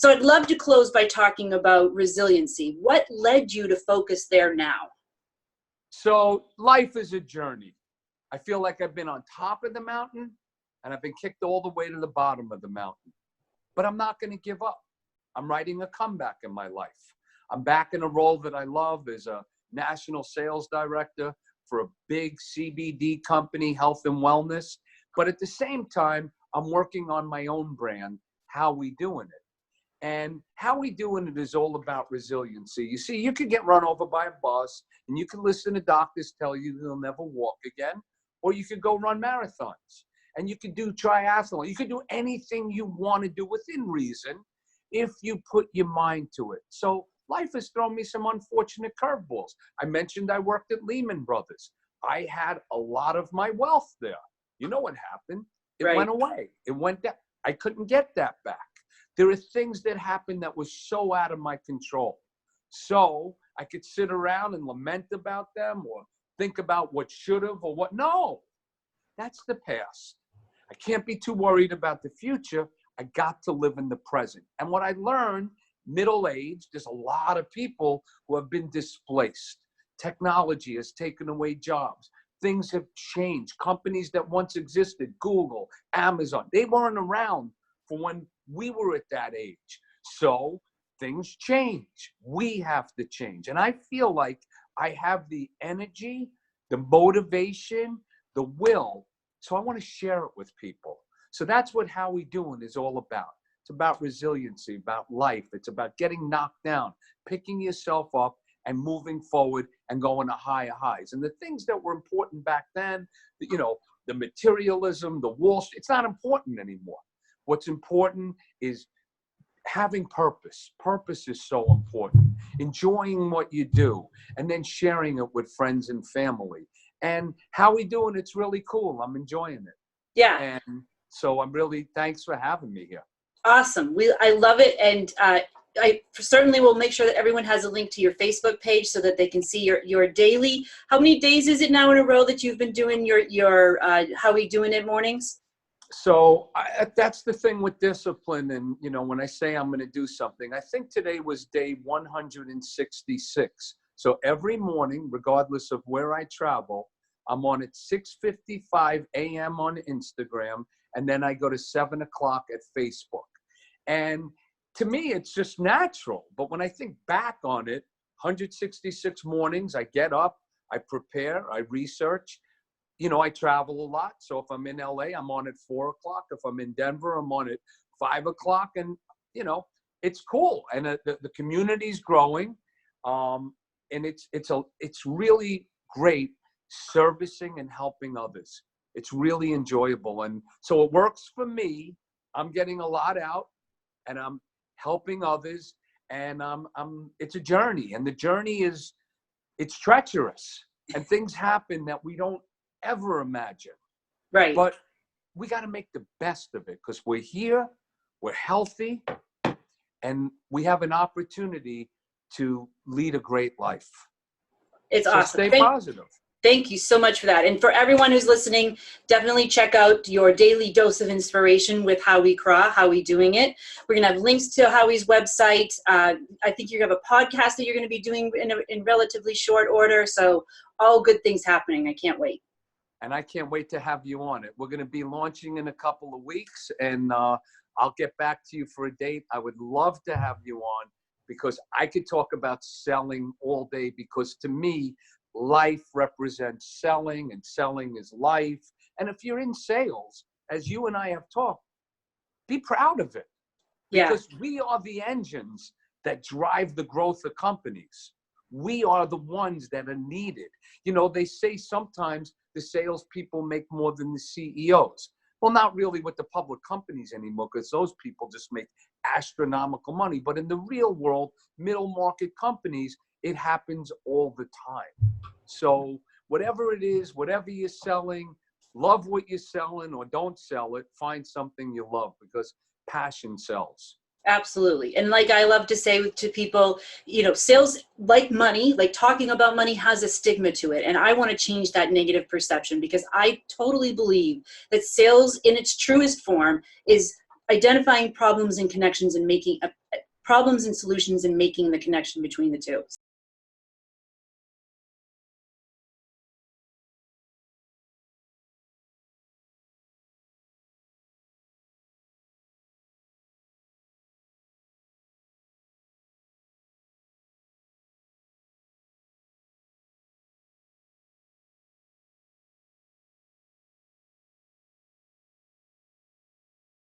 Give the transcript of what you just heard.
So I'd love to close by talking about resiliency. What led you to focus there now? So life is a journey. I feel like I've been on top of the mountain and I've been kicked all the way to the bottom of the mountain. But I'm not going to give up. I'm writing a comeback in my life. I'm back in a role that I love as a national sales director for a big CBD company, health and wellness. But at the same time, I'm working on my own brand, How We Doing It. And How We Doing It is all about resiliency. You see, you could get run over by a bus and you can listen to doctors tell you you'll never walk again, or you could go run marathons and you could do triathlon. You could do anything you want to do within reason if you put your mind to it. So life has thrown me some unfortunate curveballs. I mentioned I worked at Lehman Brothers. I had a lot of my wealth there. You know what happened? It Right. went away. It went down. I couldn't get that back. There are things that happened that was so out of my control. So I could sit around and lament about them or think about what should have or what. No, that's the past. I can't be too worried about the future. I got to live in the present. And what I learned, middle age, there's a lot of people who have been displaced. Technology has taken away jobs. Things have changed. Companies that once existed, Google, Amazon, they weren't around for when we were at that age. So things change. We have to change. And I feel like I have the energy, the motivation, the will. So I want to share it with people. So that's what How We Doing is all about. It's about resiliency, about life. It's about getting knocked down, picking yourself up and moving forward and going to higher highs. And the things that were important back then, you know, the materialism, the Wall Street, it's not important anymore. What's important is having purpose. Purpose is so important. Enjoying what you do and then sharing it with friends and family. And How We Doing It's really cool. I'm enjoying it. Yeah. And so I'm really, thanks for having me here. Awesome. I love it. And I certainly will make sure that everyone has a link to your Facebook page so that they can see your daily. How many days is it now in a row that you've been doing your How We Doing It mornings? So that's the thing with discipline. And, you know, when I say I'm going to do something, I think today was day 166. So every morning, regardless of where I travel, I'm on at 6:55 a.m. on Instagram. And then I go to 7 o'clock at Facebook. And to me, it's just natural. But when I think back on it, 166 mornings, I get up, I prepare, I research. You know, I travel a lot. So if I'm in LA, I'm on at 4 o'clock. If I'm in Denver, I'm on at 5 o'clock. And, you know, it's cool. And the community's growing. And it's really great servicing and helping others. It's really enjoyable. And so it works for me. I'm getting a lot out and I'm helping others. And it's a journey. And the journey it's treacherous. And things happen that we don't ever imagine. Right. But we got to make the best of it because we're here, we're healthy, and we have an opportunity to lead a great life. It's so awesome. Stay positive. Thank you so much for that. And for everyone who's listening, definitely check out your daily dose of inspiration with Howie Kra, How We Doing It. We're going to have links to Howie's website. I think you're going to have a podcast that you're going to be doing in relatively short order. So all good things happening. I can't wait. And I can't wait to have you on it. We're going to be launching in a couple of weeks, and I'll get back to you for a date. I would love to have you on because I could talk about selling all day because to me, life represents selling and selling is life. And if you're in sales, as you and I have talked, be proud of it because we are the engines that drive the growth of companies. We are the ones that are needed. You know, they say sometimes the salespeople make more than the CEOs. Well, not really with the public companies anymore because those people just make astronomical money. But in the real world, middle market companies, it happens all the time. So whatever it is, whatever you're selling, love what you're selling or don't sell it, find something you love because passion sells. Absolutely. And like I love to say to people, you know, sales, like money, like talking about money has a stigma to it. And I want to change that negative perception because I totally believe that sales in its truest form is identifying problems and connections and problems and solutions and making the connection between the two.